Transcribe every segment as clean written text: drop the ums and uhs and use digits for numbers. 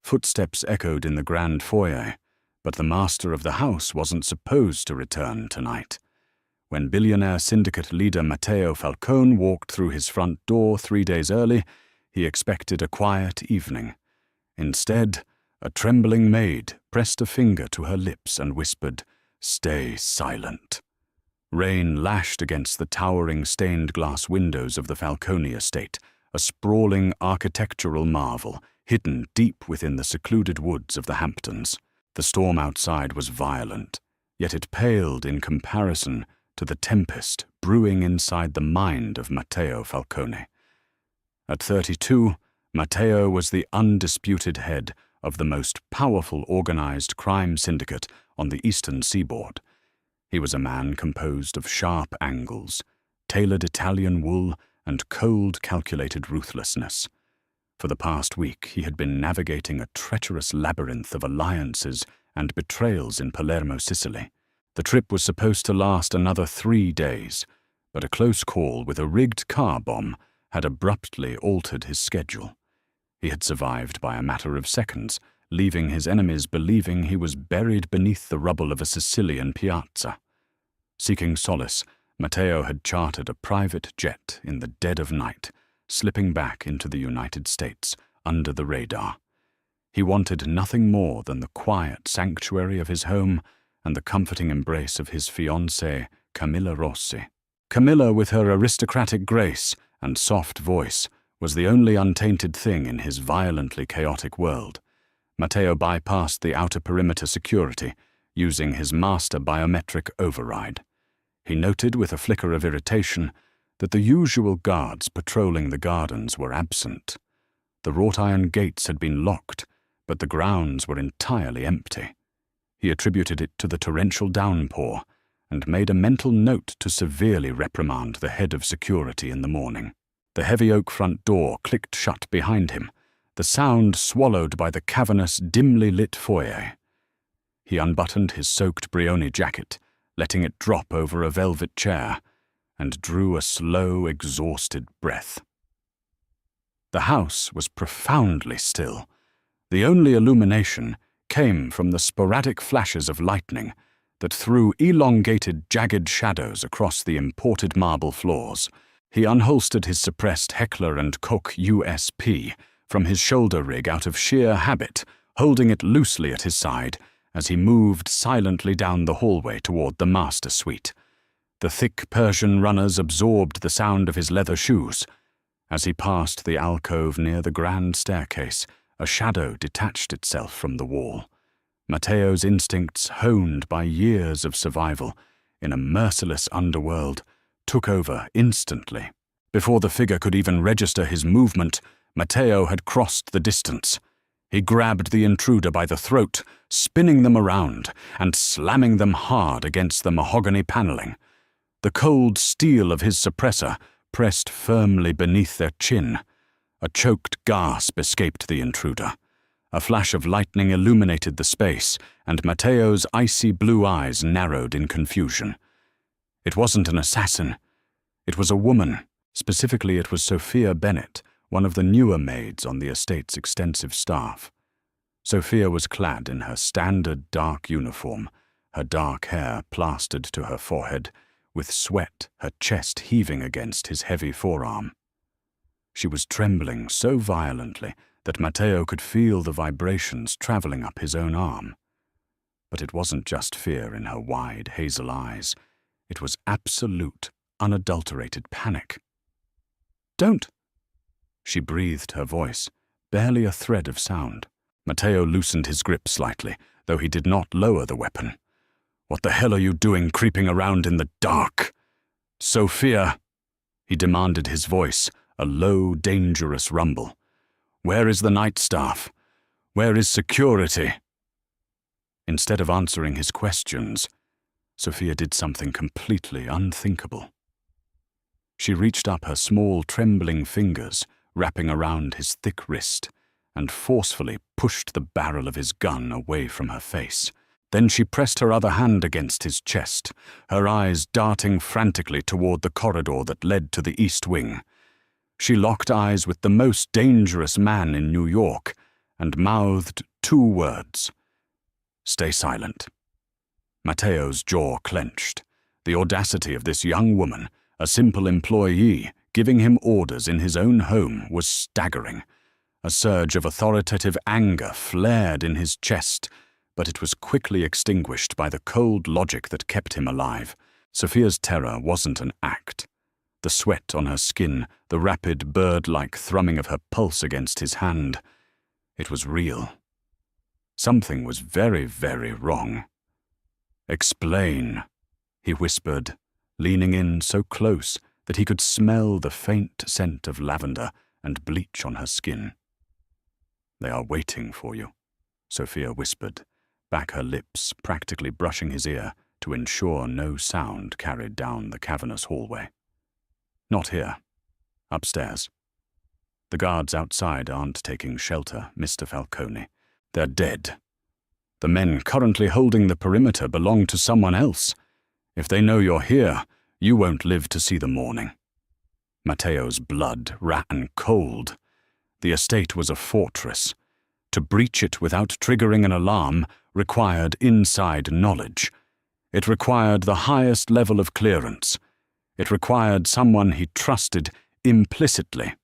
Footsteps echoed in the grand foyer, but the master of the house wasn't supposed to return tonight. When billionaire syndicate leader Matteo Falcone walked through his front door 3 days early, he expected a quiet evening. Instead, a trembling maid pressed a finger to her lips and whispered, "Stay silent." Rain lashed against the towering stained-glass windows of the Falcone estate, a sprawling architectural marvel hidden deep within the secluded woods of the Hamptons. The storm outside was violent, yet it paled in comparison to the tempest brewing inside the mind of Matteo Falcone. At 32, Matteo was the undisputed head of the most powerful organized crime syndicate on the eastern seaboard. He was a man composed of sharp angles, tailored Italian wool, and cold, calculated ruthlessness. For the past week, he had been navigating a treacherous labyrinth of alliances and betrayals in Palermo, Sicily. The trip was supposed to last another 3 days, but a close call with a rigged car bomb had abruptly altered his schedule. He had survived by a matter of seconds, leaving his enemies believing he was buried beneath the rubble of a Sicilian piazza. Seeking solace, Matteo had chartered a private jet in the dead of night, slipping back into the United States under the radar. He wanted nothing more than the quiet sanctuary of his home and the comforting embrace of his fiancée, Camilla Rossi. Camilla, with her aristocratic grace and soft voice, was the only untainted thing in his violently chaotic world. Matteo bypassed the outer perimeter security, using his master biometric override. He noted with a flicker of irritation that the usual guards patrolling the gardens were absent. The wrought-iron gates had been locked, but the grounds were entirely empty. He attributed it to the torrential downpour and made a mental note to severely reprimand the head of security in the morning. The heavy oak front door clicked shut behind him, the sound swallowed by the cavernous, dimly lit foyer. He unbuttoned his soaked Brioni jacket, letting it drop over a velvet chair, and drew a slow, exhausted breath. The house was profoundly still. The only illumination came from the sporadic flashes of lightning that threw elongated, jagged shadows across the imported marble floors. He unholstered his suppressed Heckler & Koch USP from his shoulder rig out of sheer habit, holding it loosely at his side as he moved silently down the hallway toward the master suite. The thick Persian runners absorbed the sound of his leather shoes. As he passed the alcove near the grand staircase, a shadow detached itself from the wall. Matteo's instincts, honed by years of survival in a merciless underworld, took over instantly. Before the figure could even register his movement, Matteo had crossed the distance. He grabbed the intruder by the throat, spinning them around and slamming them hard against the mahogany paneling. The cold steel of his suppressor pressed firmly beneath their chin. A choked gasp escaped the intruder. A flash of lightning illuminated the space, and Matteo's icy blue eyes narrowed in confusion. It wasn't an assassin. It was a woman. Specifically, it was Sophia Bennett, one of the newer maids on the estate's extensive staff. Sophia was clad in her standard dark uniform, her dark hair plastered to her forehead, with sweat, her chest heaving against his heavy forearm. She was trembling so violently that Matteo could feel the vibrations traveling up his own arm. But it wasn't just fear in her wide hazel eyes. It was absolute, unadulterated panic. "Don't!" She breathed her voice, barely a thread of sound. Matteo loosened his grip slightly, though he did not lower the weapon. "What the hell are you doing creeping around in the dark?" "Sophia," he demanded, his voice a low, dangerous rumble. "Where is the night staff? Where is security?" Instead of answering his questions, Sophia did something completely unthinkable. She reached up her small, trembling fingers, wrapping around his thick wrist, and forcefully pushed the barrel of his gun away from her face. Then she pressed her other hand against his chest, her eyes darting frantically toward the corridor that led to the East Wing. She locked eyes with the most dangerous man in New York, and mouthed 2 words. "Stay silent." Matteo's jaw clenched. The audacity of this young woman, a simple employee, giving him orders in his own home was staggering. A surge of authoritative anger flared in his chest, but it was quickly extinguished by the cold logic that kept him alive. Sophia's terror wasn't an act. The sweat on her skin, the rapid bird-like thrumming of her pulse against his hand. It was real. Something was very, very wrong. "Explain," he whispered, leaning in so close that he could smell the faint scent of lavender and bleach on her skin. "They are waiting for you," Sophia whispered, back her lips practically brushing his ear to ensure no sound carried down the cavernous hallway. "Not here. Upstairs. The guards outside aren't taking shelter, Mr. Falcone. They're dead. The men currently holding the perimeter belong to someone else. If they know you're here, you won't live to see the morning." Matteo's blood ran cold. The estate was a fortress. To breach it without triggering an alarm required inside knowledge. It required the highest level of clearance. It required someone he trusted implicitly.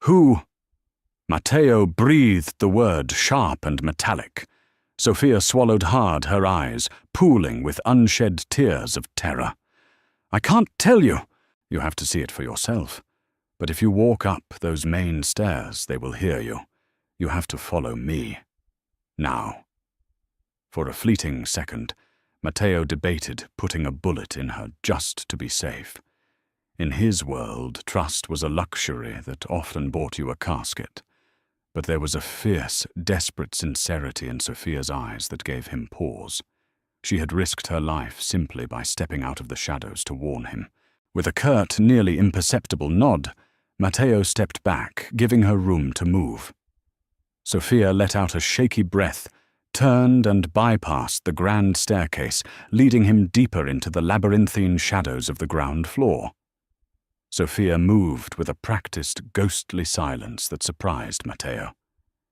"Who?" Matteo breathed the word sharp and metallic. Sophia swallowed hard, her eyes pooling with unshed tears of terror. "I can't tell you. You have to see it for yourself. But if you walk up those main stairs, they will hear you. You have to follow me. Now." For a fleeting second, Matteo debated putting a bullet in her just to be safe. In his world, trust was a luxury that often bought you a casket. But there was a fierce, desperate sincerity in Sophia's eyes that gave him pause. She had risked her life simply by stepping out of the shadows to warn him. With a curt, nearly imperceptible nod, Matteo stepped back, giving her room to move. Sophia let out a shaky breath, turned and bypassed the grand staircase, leading him deeper into the labyrinthine shadows of the ground floor. Sophia moved with a practiced, ghostly silence that surprised Matteo.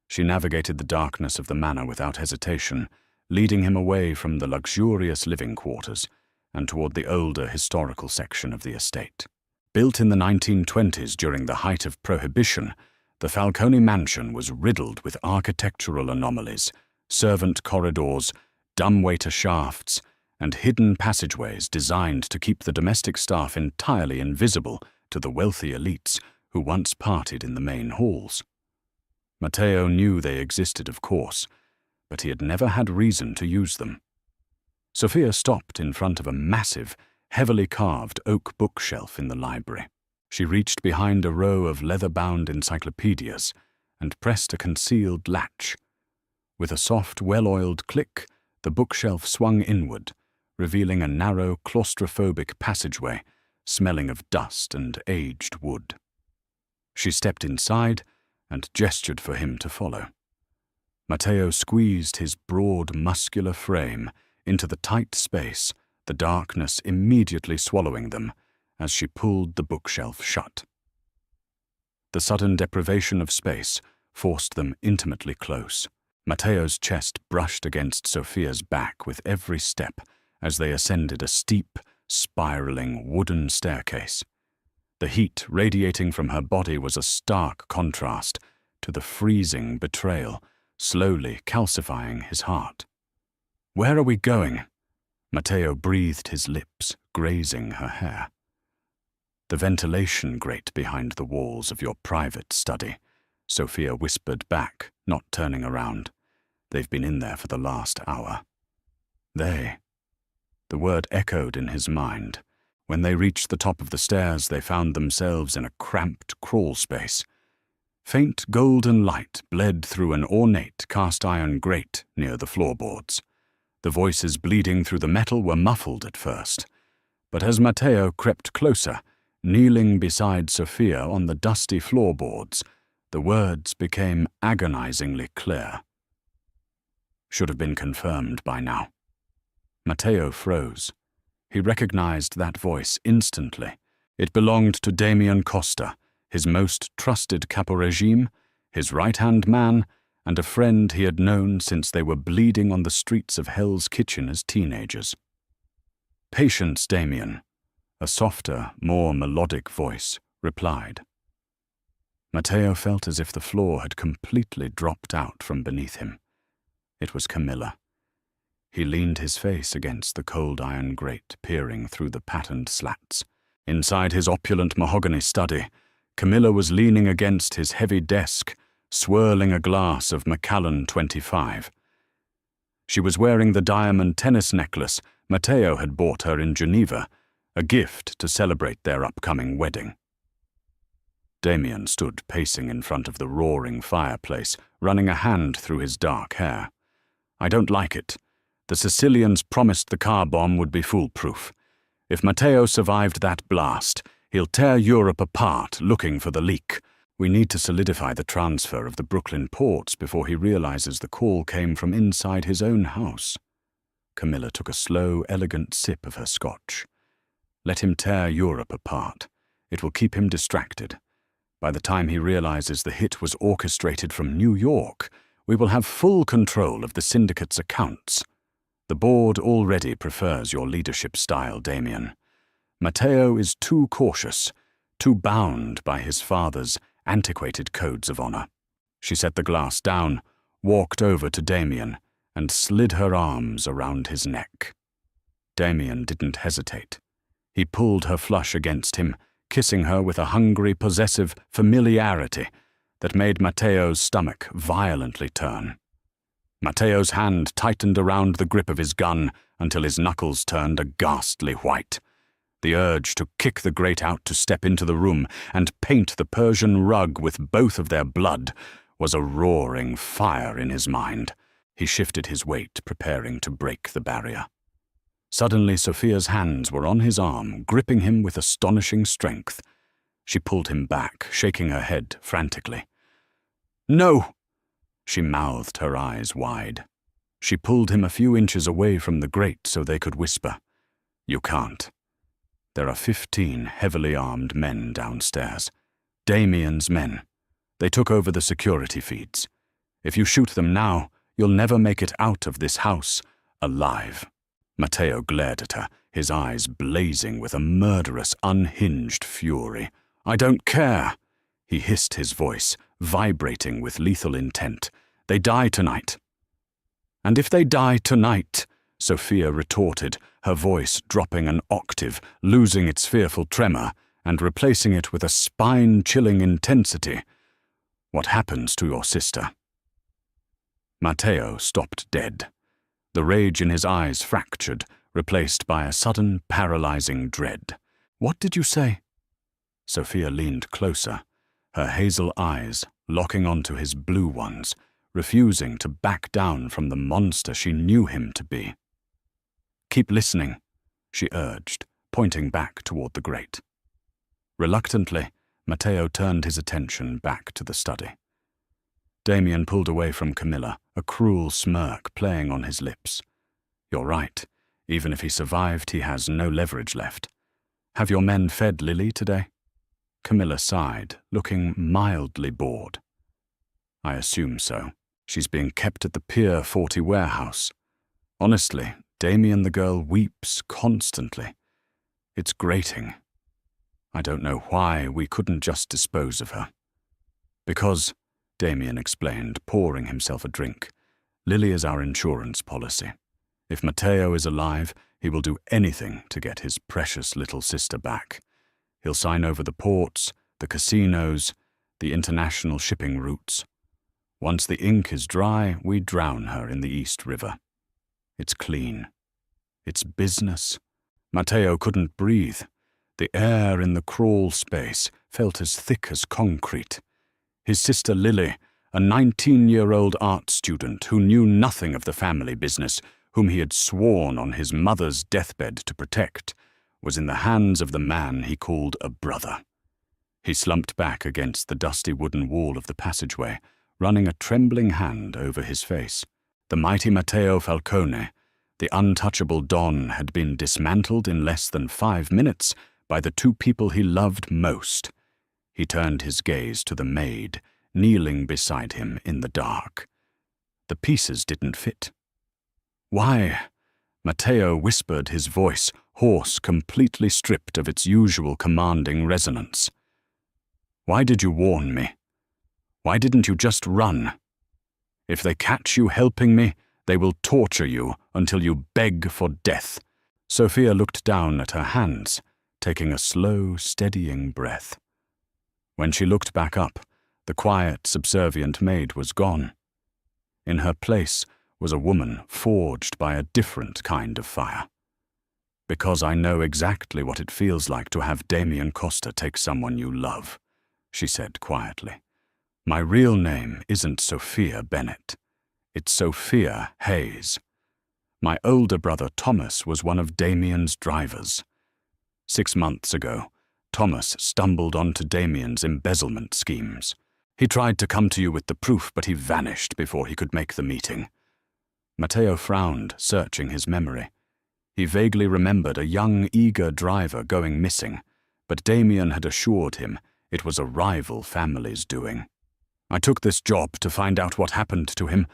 She navigated the darkness of the manor without hesitation, leading him away from the luxurious living quarters and toward the older historical section of the estate. Built in the 1920s during the height of Prohibition, the Falcone mansion was riddled with architectural anomalies, servant corridors, dumbwaiter shafts, and hidden passageways designed to keep the domestic staff entirely invisible to the wealthy elites who once partied in the main halls. Matteo knew they existed, of course, but he had never had reason to use them. Sophia stopped in front of a massive, heavily carved oak bookshelf in the library. She reached behind a row of leather-bound encyclopedias and pressed a concealed latch. With a soft, well-oiled click, the bookshelf swung inward, revealing a narrow, claustrophobic passageway, smelling of dust and aged wood. She stepped inside and gestured for him to follow. Matteo squeezed his broad, muscular frame into the tight space, the darkness immediately swallowing them as she pulled the bookshelf shut. The sudden deprivation of space forced them intimately close. Matteo's chest brushed against Sophia's back with every step as they ascended a steep, spiraling wooden staircase. The heat radiating from her body was a stark contrast to the freezing betrayal, slowly calcifying his heart. "Where are we going?" Matteo breathed his lips, grazing her hair. "The ventilation grate behind the walls of your private study," Sophia whispered back, not turning around. "They've been in there for the last hour." They. The word echoed in his mind. When they reached the top of the stairs, they found themselves in a cramped crawl space. Faint golden light bled through an ornate cast-iron grate near the floorboards. The voices bleeding through the metal were muffled at first, but as Matteo crept closer, kneeling beside Sophia on the dusty floorboards, the words became agonizingly clear. Should have been confirmed by now. Matteo froze. He recognized that voice instantly. It belonged to Damian Costa, his most trusted caporegime, his right-hand man, and a friend he had known since they were bleeding on the streets of Hell's Kitchen as teenagers. "Patience, Damien," a softer, more melodic voice replied. Matteo felt as if the floor had completely dropped out from beneath him. It was Camilla. He leaned his face against the cold iron grate, peering through the patterned slats. Inside his opulent mahogany study, Camilla was leaning against his heavy desk, swirling a glass of Macallan 25. She was wearing the diamond tennis necklace Matteo had bought her in Geneva, a gift to celebrate their upcoming wedding. Damien stood pacing in front of the roaring fireplace, running a hand through his dark hair. "I don't like it. The Sicilians promised the car bomb would be foolproof. If Matteo survived that blast, he'll tear Europe apart looking for the leak. We need to solidify the transfer of the Brooklyn ports before he realizes the call came from inside his own house." Camilla took a slow, elegant sip of her scotch. "Let him tear Europe apart. It will keep him distracted. By the time he realizes the hit was orchestrated from New York, we will have full control of the syndicate's accounts. The board already prefers your leadership style, Damien. Matteo is too cautious, too bound by his father's antiquated codes of honor." She set the glass down, walked over to Damien, and slid her arms around his neck. Damien didn't hesitate. He pulled her flush against him, kissing her with a hungry, possessive familiarity that made Matteo's stomach violently turn. Matteo's hand tightened around the grip of his gun until his knuckles turned a ghastly white. The urge to kick the grate out to step into the room and paint the Persian rug with both of their blood was a roaring fire in his mind. He shifted his weight, preparing to break the barrier. Suddenly, Sophia's hands were on his arm, gripping him with astonishing strength. She pulled him back, shaking her head frantically. "No!" She mouthed, her eyes wide. She pulled him a few inches away from the grate so they could whisper. "You can't. There are 15 heavily armed men downstairs. Damien's men. They took over the security feeds. If you shoot them now, you'll never make it out of this house alive." Matteo glared at her, his eyes blazing with a murderous, unhinged fury. "I don't care," he hissed, his voice vibrating with lethal intent. "They die tonight." "And if they die tonight," Sophia retorted, her voice dropping an octave, losing its fearful tremor, and replacing it with a spine-chilling intensity, "what happens to your sister?" Matteo stopped dead. The rage in his eyes fractured, replaced by a sudden, paralyzing dread. "What did you say?" Sophia leaned closer, her hazel eyes locking onto his blue ones, refusing to back down from the monster she knew him to be. "Keep listening," she urged, pointing back toward the grate. Reluctantly, Matteo turned his attention back to the study. Damien pulled away from Camilla, a cruel smirk playing on his lips. "You're right. Even if he survived, he has no leverage left. Have your men fed Lily today?" Camilla sighed, looking mildly bored. "I assume so. She's being kept at the Pier 40 warehouse. Honestly, Damien the girl weeps constantly. It's grating. I don't know why we couldn't just dispose of her." "Because," Damien explained, pouring himself a drink, "Lily is our insurance policy. If Matteo is alive, he will do anything to get his precious little sister back. He'll sign over the ports, the casinos, the international shipping routes. Once the ink is dry, we drown her in the East River. It's clean. It's business." Matteo couldn't breathe. The air in the crawl space felt as thick as concrete. His sister Lily, a 19-year-old art student who knew nothing of the family business, whom he had sworn on his mother's deathbed to protect, was in the hands of the man he called a brother. He slumped back against the dusty wooden wall of the passageway, running a trembling hand over his face. The mighty Matteo Falcone, the untouchable Don, had been dismantled in less than 5 minutes by the two people he loved most. He turned his gaze to the Maid, kneeling beside him in the dark. The pieces didn't fit. "Why?" Matteo whispered, his voice hoarse, completely stripped of its usual commanding resonance. "Why did you warn me? Why didn't you just run? If they catch you helping me, they will torture you until you beg for death." Sophia looked down at her hands, taking a slow, steadying breath. When she looked back up, the quiet, subservient maid was gone. In her place was a woman forged by a different kind of fire. "Because I know exactly what it feels like to have Damien Costa take someone you love," she said quietly. "My real name isn't Sophia Bennett. It's Sophia Hayes. My older brother Thomas was one of Damien's drivers. 6 months ago, Thomas stumbled onto Damien's embezzlement schemes. He tried to come to you with the proof, but he vanished before he could make the meeting." Matteo frowned, searching his memory. He vaguely remembered a young, eager driver going missing, but Damien had assured him it was a rival family's doing. "I took this job to find out what happened to him."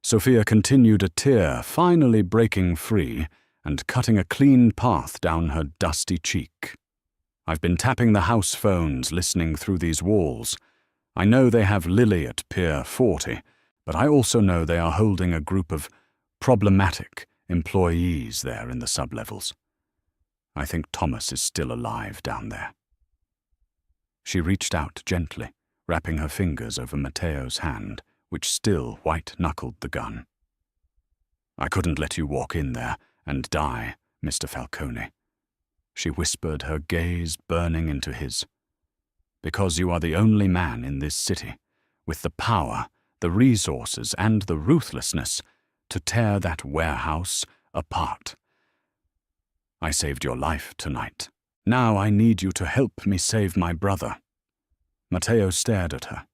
Sophia continued, a tear finally breaking free and cutting a clean path down her dusty cheek. "I've been tapping the house phones, listening through these walls. I know they have Lily at Pier 40, but I also know they are holding a group of problematic employees there in the sublevels. I think Thomas is still alive down there." She reached out gently, wrapping her fingers over Matteo's hand, which still white-knuckled the gun. "I couldn't let you walk in there and die, Mr. Falcone," she whispered, her gaze burning into his. "Because you are the only man in this city with the power, the resources, and the ruthlessness to tear that warehouse apart. I saved your life tonight. Now I need you to help me save my brother." Matteo stared at her.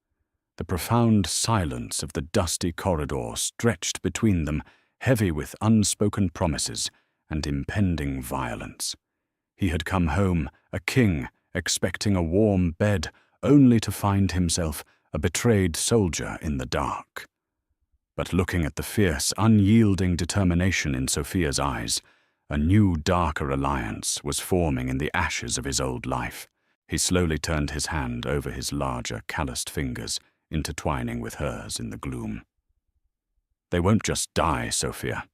The profound silence of the dusty corridor stretched between them, heavy with unspoken promises and impending violence. He had come home a king, expecting a warm bed, only to find himself a betrayed soldier in the dark. But looking at the fierce, unyielding determination in Sophia's eyes, a new, darker alliance was forming in the ashes of his old life. He slowly turned his hand over his larger, calloused fingers, intertwining with hers in the gloom. "They won't just die, Sophia."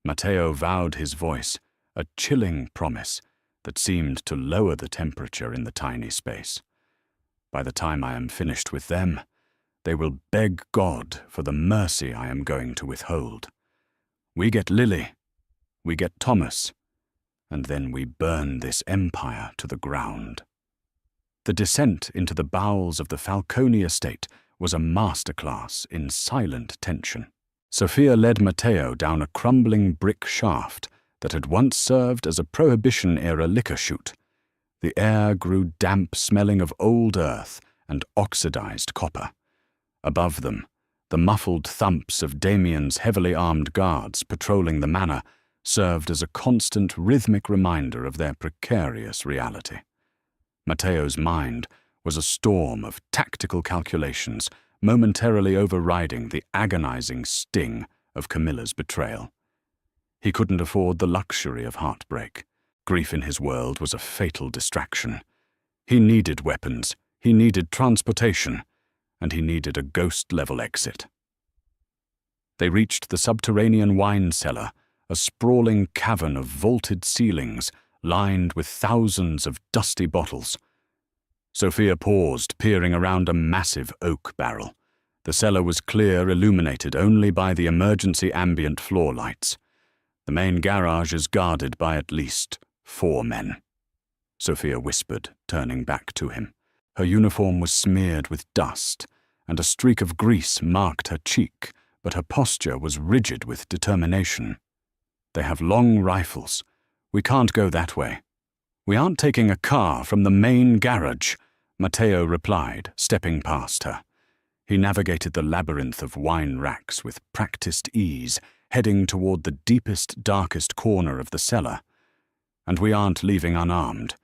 Matteo vowed his voice, a chilling promise that seemed to lower the temperature in the tiny space. "By the time I am finished with them, they will beg God for the mercy I am going to withhold. We get Lily, we get Thomas, and then we burn this empire to the ground." The descent into the bowels of the Falcone estate was a masterclass in silent tension. Sophia led Matteo down a crumbling brick shaft that had once served as a Prohibition-era liquor chute. The air grew damp, smelling of old earth and oxidized copper. Above them, the muffled thumps of Damien's heavily armed guards patrolling the manor served as a constant rhythmic reminder of their precarious reality. Matteo's mind was a storm of tactical calculations, momentarily overriding the agonizing sting of Camilla's betrayal. He couldn't afford the luxury of heartbreak. Grief in his world was a fatal distraction. He needed weapons, he needed transportation, and he needed a ghost-level exit. They reached the subterranean wine cellar, a sprawling cavern of vaulted ceilings lined with thousands of dusty bottles. Sophia paused, peering around a massive oak barrel. The cellar was clear, illuminated only by the emergency ambient floor lights. The main garage is guarded by at least 4 men. Sophia whispered, turning back to him. Her uniform was smeared with dust, and a streak of grease marked her cheek, but her posture was rigid with determination. "They have long rifles. We can't go that way." "We aren't taking a car from the main garage," Matteo replied, stepping past her. He navigated the labyrinth of wine racks with practiced ease, heading toward the deepest, darkest corner of the cellar. "And we aren't leaving unarmed."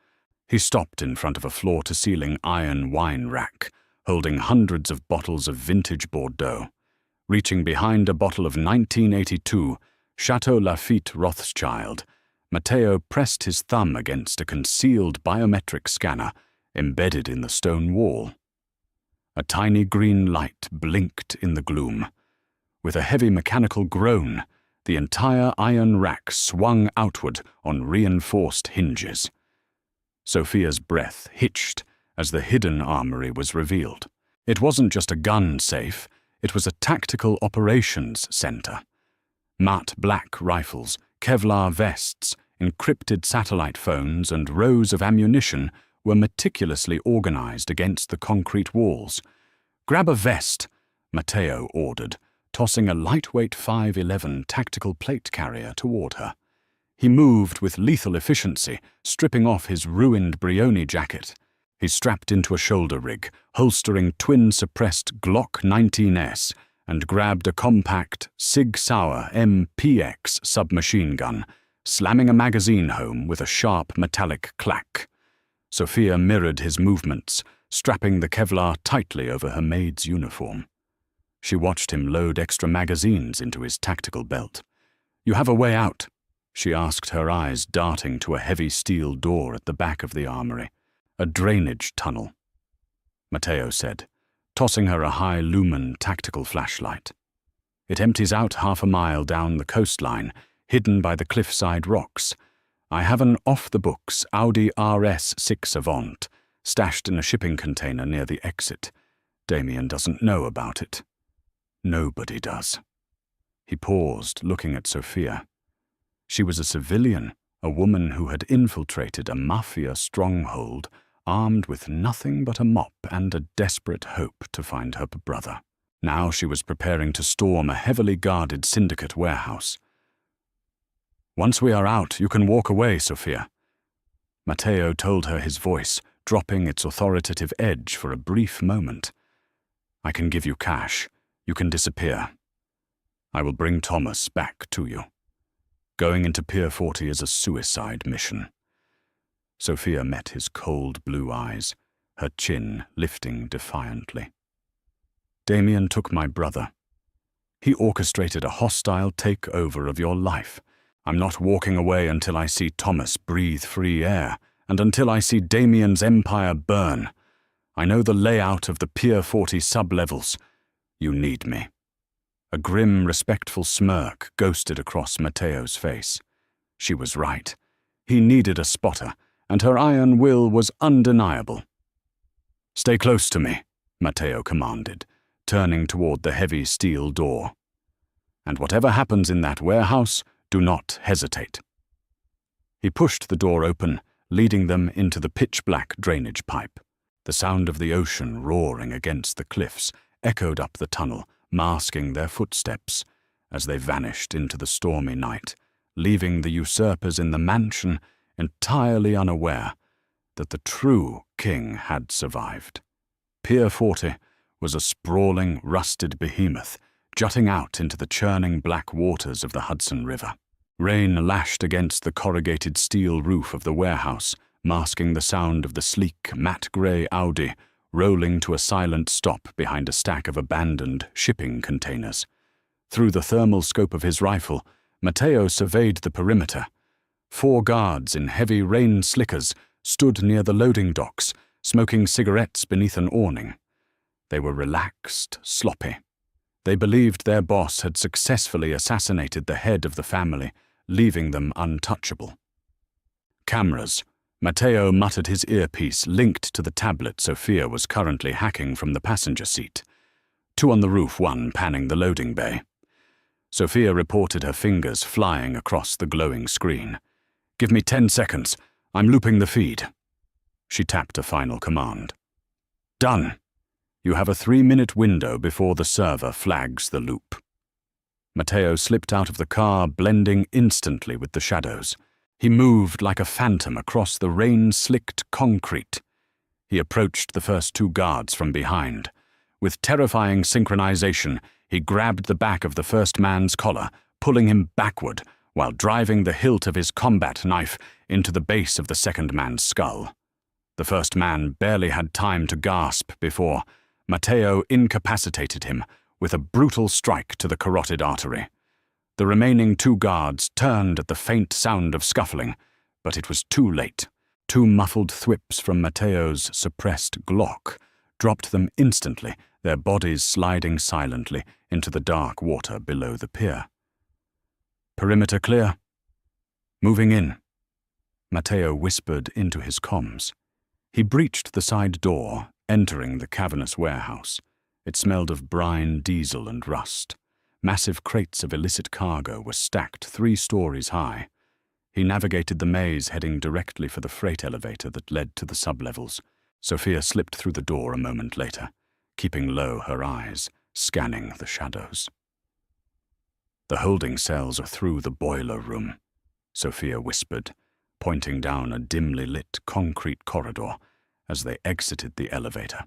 He stopped in front of a floor-to-ceiling iron wine rack, holding hundreds of bottles of vintage Bordeaux. Reaching behind a bottle of 1982 Chateau Lafite Rothschild, Matteo pressed his thumb against a concealed biometric scanner embedded in the stone wall. A tiny green light blinked in the gloom. With a heavy mechanical groan, the entire iron rack swung outward on reinforced hinges. Sophia's breath hitched as the hidden armory was revealed. It wasn't just a gun safe, it was a tactical operations center. Matte black rifles, Kevlar vests, encrypted satellite phones, and rows of ammunition were meticulously organized against the concrete walls. "Grab a vest," Matteo ordered, tossing a lightweight 511 tactical plate carrier toward her. He moved with lethal efficiency, stripping off his ruined Brioni jacket. He strapped into a shoulder rig, holstering twin-suppressed Glock 19S, and grabbed a compact Sig Sauer MPX submachine gun, slamming a magazine home with a sharp metallic clack. Sophia mirrored his movements, strapping the Kevlar tightly over her maid's uniform. She watched him load extra magazines into his tactical belt. "You have a way out?" she asked, her eyes darting to a heavy steel door at the back of the armory. "A drainage tunnel," Matteo said, tossing her a high-lumen tactical flashlight. "It empties out half a mile down the coastline, hidden by the cliffside rocks. I have an off-the-books Audi RS6 Avant, stashed in a shipping container near the exit. Damien doesn't know about it. Nobody does." He paused, looking at Sophia. She was a civilian, a woman who had infiltrated a mafia stronghold, armed with nothing but a mop and a desperate hope to find her brother. Now she was preparing to storm a heavily guarded syndicate warehouse. "Once we are out, you can walk away, Sophia," Matteo told her, his voice dropping its authoritative edge for a brief moment. "I can give you cash. You can disappear. I will bring Thomas back to you. Going into Pier 40 is a suicide mission." Sophia met his cold blue eyes, her chin lifting defiantly. "Damien took my brother. He orchestrated a hostile takeover of your life. I'm not walking away until I see Thomas breathe free air, and until I see Damien's empire burn. I know the layout of the Pier 40 sublevels. You need me." A grim, respectful smirk ghosted across Matteo's face. She was right. He needed a spotter, and her iron will was undeniable. "Stay close to me," Matteo commanded, turning toward the heavy steel door. "And whatever happens in that warehouse, do not hesitate." He pushed the door open, leading them into the pitch-black drainage pipe. The sound of the ocean roaring against the cliffs echoed up the tunnel, masking their footsteps as they vanished into the stormy night, leaving the usurpers in the mansion entirely unaware that the true king had survived. Pier 40 was a sprawling, rusted behemoth, jutting out into the churning black waters of the Hudson River. Rain lashed against the corrugated steel roof of the warehouse, masking the sound of the sleek, matte grey Audi rolling to a silent stop behind a stack of abandoned shipping containers. Through the thermal scope of his rifle, Matteo surveyed the perimeter. 4 guards in heavy rain slickers stood near the loading docks, smoking cigarettes beneath an awning. They were relaxed, sloppy. They believed their boss had successfully assassinated the head of the family, leaving them untouchable. Cameras. Matteo muttered his earpiece linked to the tablet Sophia was currently hacking from the passenger seat. 2 on the roof, 1 panning the loading bay. Sophia reported her fingers flying across the glowing screen. "Give me 10 seconds. I'm looping the feed." She tapped a final command. "Done. You have a 3-minute window before the server flags the loop." Matteo slipped out of the car, blending instantly with the shadows. He moved like a phantom across the rain-slicked concrete. He approached the first 2 guards from behind. With terrifying synchronization, he grabbed the back of the first man's collar, pulling him backward while driving the hilt of his combat knife into the base of the second man's skull. The first man barely had time to gasp before Matteo incapacitated him with a brutal strike to the carotid artery. The remaining 2 guards turned at the faint sound of scuffling, but it was too late. 2 muffled thwips from Matteo's suppressed Glock dropped them instantly, their bodies sliding silently into the dark water below the pier. "Perimeter clear. Moving in," Matteo whispered into his comms. He breached the side door, entering the cavernous warehouse. It smelled of brine, diesel, and rust. Massive crates of illicit cargo were stacked 3 stories high. He navigated the maze, heading directly for the freight elevator that led to the sublevels. Sophia slipped through the door a moment later, keeping low her eyes, scanning the shadows. "The holding cells are through the boiler room," Sophia whispered, pointing down a dimly lit concrete corridor as they exited the elevator.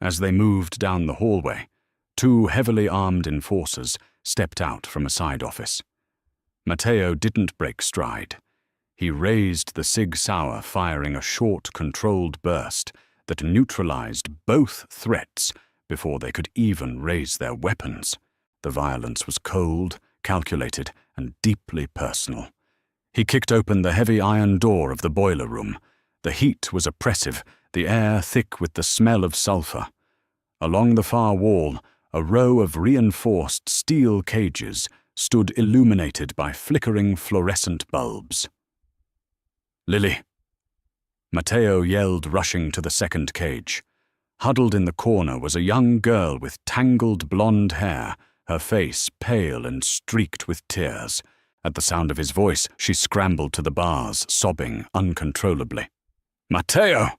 As they moved down the hallway, 2 heavily armed enforcers stepped out from a side office. Matteo didn't break stride. He raised the Sig Sauer, firing a short, controlled burst that neutralized both threats before they could even raise their weapons. The violence was cold, calculated, and deeply personal. He kicked open the heavy iron door of the boiler room. The heat was oppressive, the air thick with the smell of sulfur. Along the far wall, a row of reinforced steel cages stood illuminated by flickering fluorescent bulbs. "Lily!" Matteo yelled, rushing to the second cage. Huddled in the corner was a young girl with tangled blonde hair, her face pale and streaked with tears. At the sound of his voice, she scrambled to the bars, sobbing uncontrollably. "Matteo!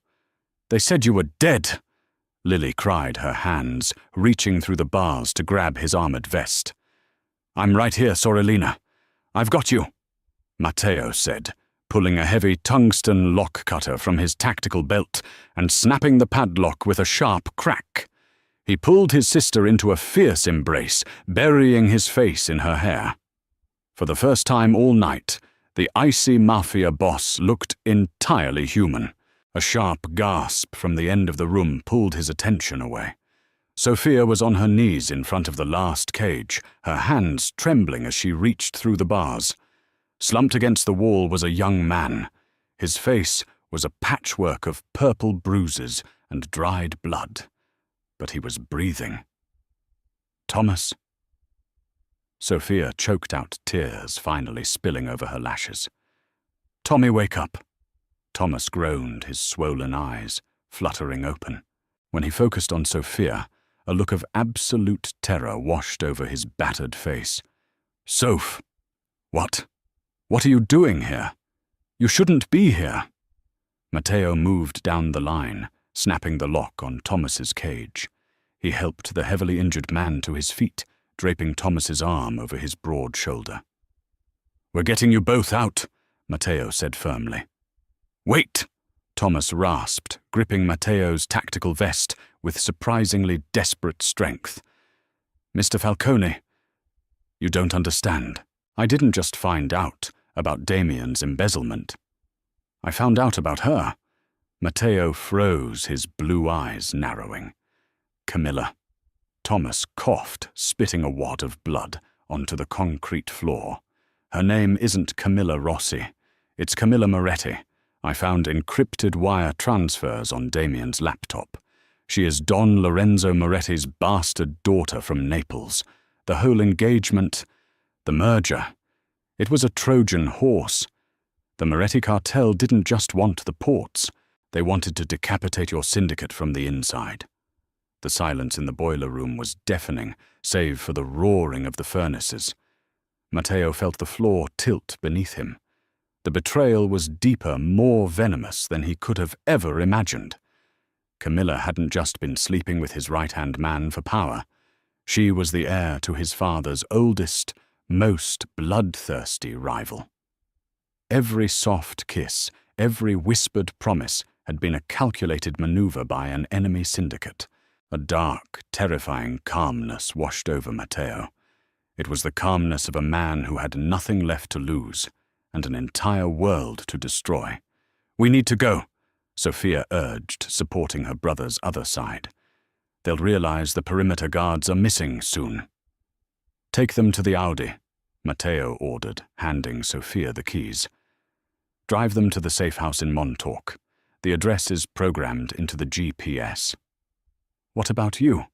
They said you were dead!" Lily cried, her hands reaching through the bars to grab his armored vest. "I'm right here, Sorellina. I've got you," Matteo said, pulling a heavy tungsten lock cutter from his tactical belt and snapping the padlock with a sharp crack. He pulled his sister into a fierce embrace, burying his face in her hair. For the first time all night, the icy Mafia Boss looked entirely human. A sharp gasp from the end of the room pulled his attention away. Sophia was on her knees in front of the last cage, her hands trembling as she reached through the bars. Slumped against the wall was a young man. His face was a patchwork of purple bruises and dried blood. But he was breathing. "Thomas?" Sophia choked out tears, finally spilling over her lashes. "Tommy, wake up." Thomas groaned, his swollen eyes fluttering open. When he focused on Sophia, a look of absolute terror washed over his battered face. "Soph! What? What are you doing here? You shouldn't be here." Matteo moved down the line, snapping the lock on Thomas's cage. He helped the heavily injured man to his feet, draping Thomas's arm over his broad shoulder. "We're getting you both out," Matteo said firmly. "Wait!" Thomas rasped, gripping Matteo's tactical vest with surprisingly desperate strength. "Mr. Falcone, you don't understand. I didn't just find out about Damien's embezzlement. I found out about her." Matteo froze, his blue eyes narrowing. "Camilla." Thomas coughed, spitting a wad of blood onto the concrete floor. "Her name isn't Camilla Rossi. It's Camilla Moretti. I found encrypted wire transfers on Damien's laptop. She is Don Lorenzo Moretti's bastard daughter from Naples. The whole engagement, the merger, it was a Trojan horse. The Moretti cartel didn't just want the ports. They wanted to decapitate your syndicate from the inside." The silence in the boiler room was deafening, save for the roaring of the furnaces. Matteo felt the floor tilt beneath him. The betrayal was deeper, more venomous than he could have ever imagined. Camilla hadn't just been sleeping with his right-hand man for power. She was the heir to his father's oldest, most bloodthirsty rival. Every soft kiss, every whispered promise had been a calculated maneuver by an enemy syndicate. A dark, terrifying calmness washed over Matteo. It was the calmness of a man who had nothing left to lose and an entire world to destroy. "We need to go," Sophia urged, supporting her brother's other side. They'll realize the perimeter guards are missing soon. Take them to the Audi, Matteo ordered, handing Sophia the keys. Drive them to the safe house in Montauk. The address is programmed into the GPS. What about you?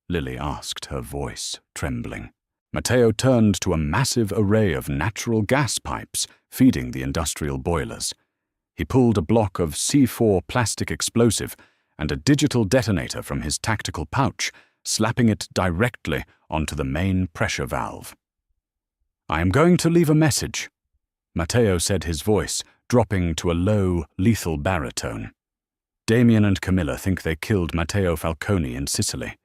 Lily asked, her voice trembling. Matteo turned to a massive array of natural gas pipes feeding the industrial boilers. He pulled a block of C4 plastic explosive and a digital detonator from his tactical pouch, slapping it directly onto the main pressure valve. I am going to leave a message, Matteo said, his voice dropping to a low, lethal baritone. Damien and Camilla think they killed Matteo Falcone in Sicily,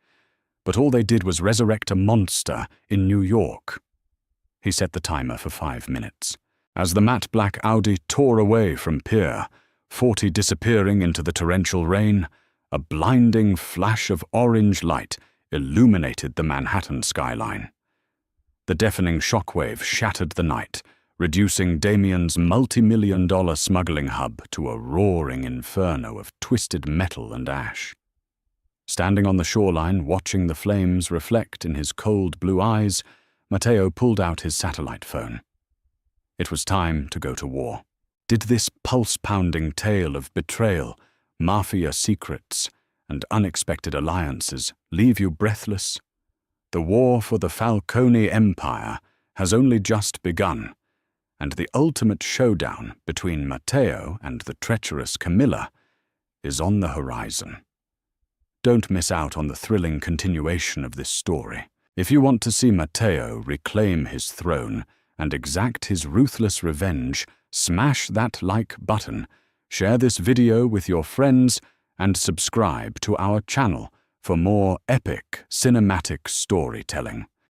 but all they did was resurrect a monster in New York. He set the timer for 5 minutes. As the matte black Audi tore away from pier, 40 disappearing into the torrential rain, a blinding flash of orange light illuminated the Manhattan skyline. The deafening shockwave shattered the night, reducing Damien's multi-million-dollar smuggling hub to a roaring inferno of twisted metal and ash. Standing on the shoreline, watching the flames reflect in his cold blue eyes, Matteo pulled out his satellite phone. It was time to go to war. Did this pulse-pounding tale of betrayal, mafia secrets, and unexpected alliances leave you breathless? The war for the Falcone Empire has only just begun, and the ultimate showdown between Matteo and the treacherous Camilla is on the horizon. Don't miss out on the thrilling continuation of this story. If you want to see Matteo reclaim his throne and exact his ruthless revenge, smash that like button, share this video with your friends, and subscribe to our channel for more epic cinematic storytelling.